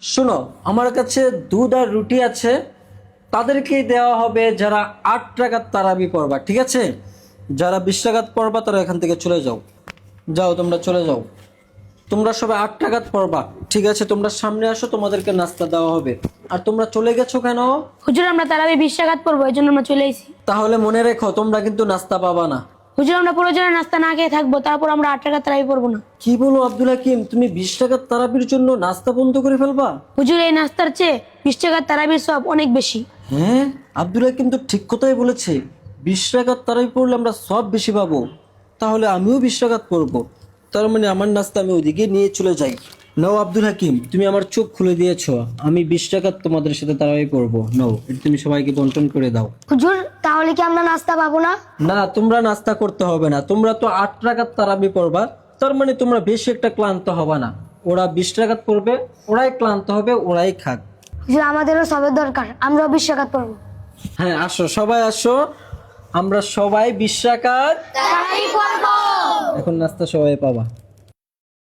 শোনো, আমার কাছে দুধ আর রুটি আছে, তাদেরকেই দেওয়া হবে যারা 8 রাকাত তারাবি পড়বা। ঠিক আছে, যারা 20 রাকাত পড়বা তারা এখান থেকে চলে যাও। যাও, তোমরা চলে যাও। তোমরা সবাই 8 রাকাত পড়বা। ঠিক আছে, তোমরা সামনে আসো, তোমাদেরকে নাস্তা দেওয়া হবে। আর তোমরা চলে গেছো কেন? হুজুর আমরা তারাবি 20 রাকাত পড়বো, এই জন্য আমরা চলে এসেছি। তাহলে মনে রেখো, তোমরা কিন্তু নাস্তা পাবা না। হুজুর আমরা প্রয়োজনে নাস্তা না খেয়ে থাকবো, তারপর আমরা 8 রাকাত তারাবি পড়বো না। কি বলো আব্দুল হাকিম, তুমি 20 রাকাত তারাবির জন্য নাস্তা বন্ধ করে ফেলবা? হুজুর এই নাস্তার চেয়ে 20 রাকাত তারাবির সব অনেক বেশি। হ্যাঁ, আব্দুল হাকিম তো ঠিক কথাই বলেছে। 20 রাকাত তারাবি পড়লে আমরা সব বেশি পাবো। তাহলে আমিও 20 রাকাত পড়বো। তার মানে আমার নাস্তা আমি ওইদিকে নিয়ে চলে যাই। নাও আব্দুল হাকিম, তুমি আমার চোখ খুলে দিয়েছো। আমি 20 রাকাত তোমাদের সাথে তারাবি পড়বো। নাও, এটা তুমি সবাইকে বন্টন করে দাও। হুজুর তাহলে কি আমরা নাস্তা পাবো না? না, তোমরা নাস্তা করতে হবে না। তোমরা তো 8 রাকাত তারাবি পড়বা, তার মানে তোমরা বেশি একটা ক্লান্ত হবে না। ওরা 20 রাকাত পড়বে, ওরাই ক্লান্ত হবে, ওরাই খাক। হুজুর আমাদেরও সবের দরকার, আমরাও 20 রাকাত পড়বো। হ্যাঁ, আসো, সবাই আসো। আমরা সবাই 20 রাকাত এখন নাস্তা সবাই পাবা।